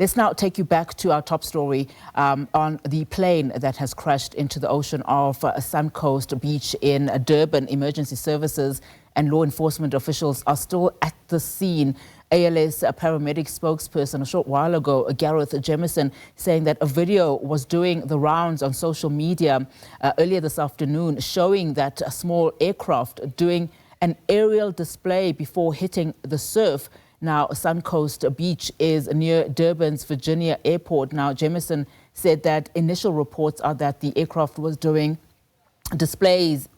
Let's now take you back to our top story on the plane that has crashed into the ocean of Suncoast Beach in Durban. Emergency services and law enforcement officials are still at the scene. ALS paramedic spokesperson a short while ago, Gareth Jamieson, saying that a video was doing the rounds on social media earlier this afternoon showing that a small aircraft doing an aerial display before hitting the surf. Now, Suncoast Beach is near Durban's Virginia airport. Now, Jamieson said that initial reports are that the aircraft was doing displays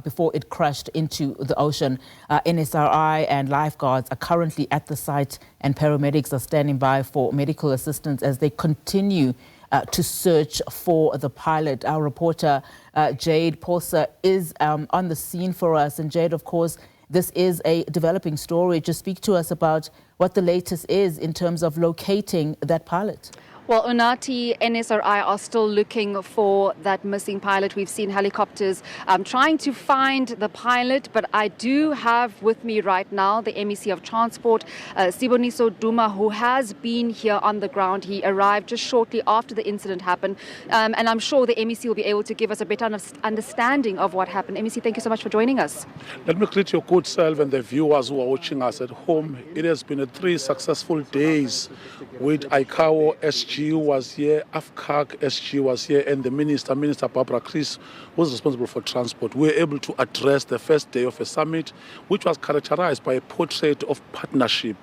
before it crashed into the ocean. NSRI and lifeguards are currently at the site, and paramedics are standing by for medical assistance as they continue to search for the pilot. Our reporter, Jayed Paulse, is on the scene for us. And Jayed, of course, this is a developing story. Just speak to us about what the latest is in terms of locating that pilot. Well, Unati, NSRI are still looking for that missing pilot. We've seen helicopters trying to find the pilot, but I do have with me right now the MEC of Transport, Siboniso Duma, who has been here on the ground. He arrived just shortly after the incident happened, and I'm sure the MEC will be able to give us a better understanding of what happened. MEC, thank you so much for joining us. Let me greet your good self and the viewers who are watching us at home. It has been 3 successful days with ICAO SG was here, AFCAC SG was here, and the Minister Barbara Chris, was responsible for transport. We were able to address the first day of a summit, which was characterized by a portrait of partnership,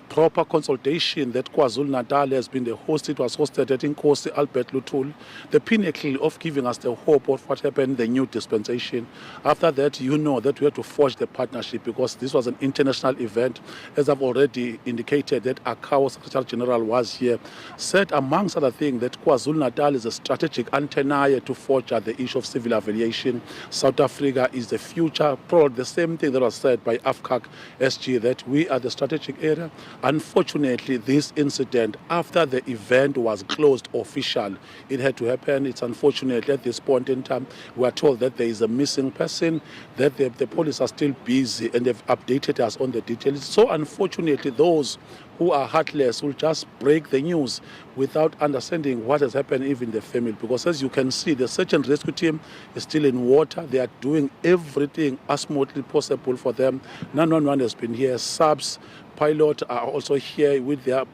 proper consultation that KwaZulu-Natal has been the host. It was hosted at Nkosi Albert Lutul, the pinnacle of giving us the hope of what happened in the new dispensation. After that, you know that we had to forge the partnership because this was an international event. As I've already indicated, that ICAO Secretary General was here, said amongst other things that KwaZulu-Natal is a strategic antenna to forge the issue of civil aviation. South Africa is the future. Probably the same thing that was said by AFCAC SG, that we are the strategic area. Unfortunately, this incident, after the event was closed official, it had to happen. It's unfortunate at this point in time. We are told that there is a missing person, that the police are still busy and they've updated us on the details. So unfortunately, those who are heartless will just break the news without understanding what has happened, even the family. Because as you can see, the search and rescue team is still in water. They are doing everything as smoothly possible for them. 911 has been here. SABC pilot are also here with their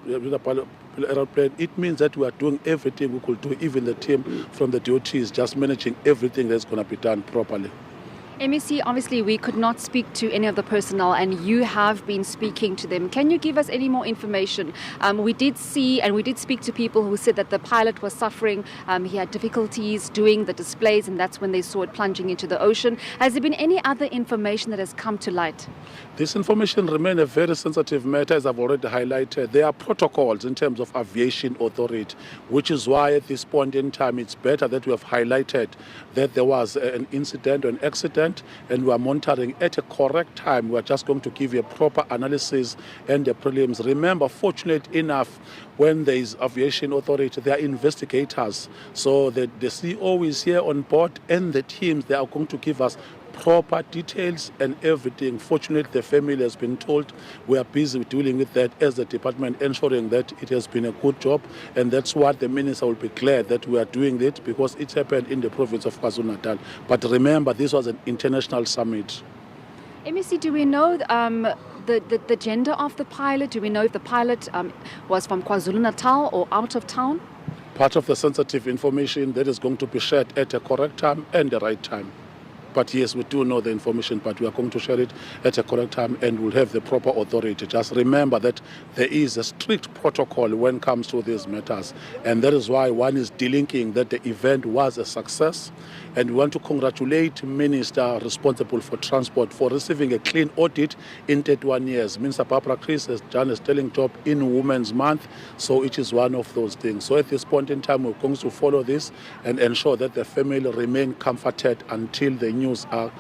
aeroplane. It means that we are doing everything we could do. Even the team from the DOT is just managing everything that's going to be done properly. MEC, obviously we could not speak to any of the personnel and you have been speaking to them. Can you give us any more information? We did see and we did speak to people who said that the pilot was suffering. He had difficulties doing the displays and that's when they saw it plunging into the ocean. Has there been any other information that has come to light? This information remains a very sensitive matter, as I've already highlighted. There are protocols in terms of aviation authority, which is why at this point in time it's better that we have highlighted that there was an incident or an accident, and we are monitoring at a correct time. We are just going to give you a proper analysis and the prelims. Remember, fortunate enough, when there is aviation authority, there are investigators. So the CEO is here on board and the teams, they are going to give us proper details and everything. Fortunately, the family has been told we are busy dealing with that as the department, ensuring that it has been a good job, and that's what the minister will be glad that we are doing it, because it happened in the province of KwaZulu-Natal. But remember, this was an international summit. MEC, do we know the gender of the pilot? Do we know if the pilot was from KwaZulu-Natal or out of town? Part of the sensitive information that is going to be shared at a correct time and the right time. But yes, we do know the information, but we are going to share it at a correct time and we'll have the proper authority. Just remember that there is a strict protocol when it comes to these matters. And that is why one is delinking that the event was a success. And we want to congratulate Minister responsible for transport for receiving a clean audit in 31 years. Minister Barbara Chris has done a sterling job in Women's Month, so it is one of those things. So at this point in time, we're going to follow this and ensure that the family remain comforted until the news are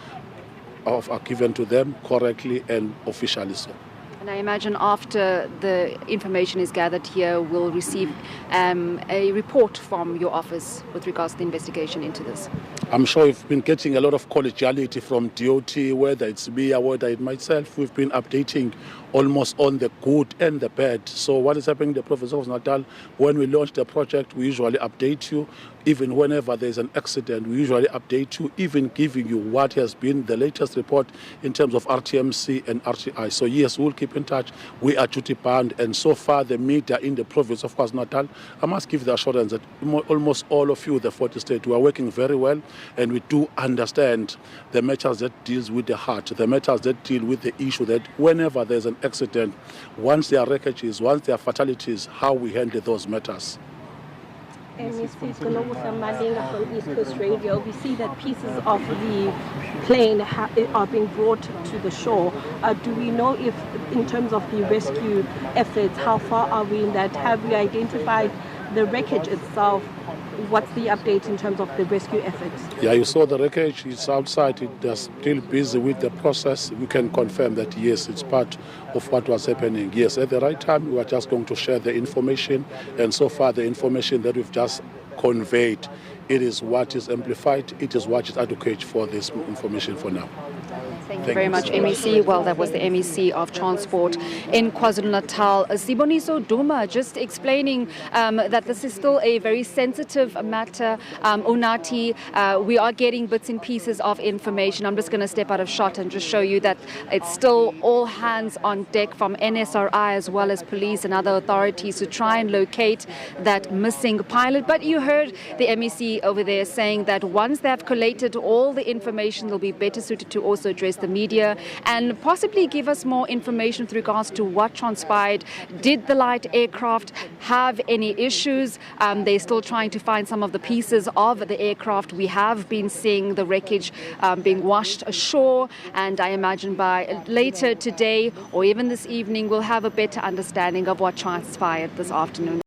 given to them correctly and officially so. And I imagine after the information is gathered here, we'll receive a report from your office with regards to the investigation into this. I'm sure we've been getting a lot of collegiality from DOT, whether it's me or whether it's myself. We've been updating almost on the good and the bad. So what is happening in the province of Natal, when we launch the project, we usually update you. Even whenever there's an accident, we usually update you, even giving you what has been the latest report in terms of RTMC and RTI. So yes, we'll keep in touch. We are duty bound, and so far the media in the province of KwaZulu-Natal, I must give the assurance that almost all of you, the 40 states, we are working very well, and we do understand the matters that deals with the heart, the matters that deal with the issue that whenever there's an accident, once there are wreckages, once there are fatalities, how we handle those matters. NSRI from East Coast Radio. We see that pieces of the plane are being brought to the shore. Do we know if, in terms of the rescue efforts, how far are we in that? Have we identified the wreckage itself? What's the update in terms of the rescue efforts? Yeah, you saw the wreckage. It's outside. They're still busy with the process. We can confirm that, yes, it's part of what was happening. Yes, at the right time, we are just going to share the information. And so far, the information that we've just conveyed, it is what is amplified. It is what is adequate for this information for now. Thank you very much, MEC. Well, that was the MEC of Transport in KwaZulu-Natal. Siboniso Duma just explaining that this is still a very sensitive matter. Unati, we are getting bits and pieces of information. I'm just going to step out of shot and just show you that it's still all hands on deck from NSRI as well as police and other authorities to try and locate that missing pilot. But you heard the MEC over there saying that once they have collated all the information, they'll be better suited to also address the media and possibly give us more information with regards to what transpired. Did the light aircraft have any issues? They're still trying to find some of the pieces of the aircraft. We have been seeing the wreckage being washed ashore, and I imagine by later today or even this evening we'll have a better understanding of what transpired this afternoon.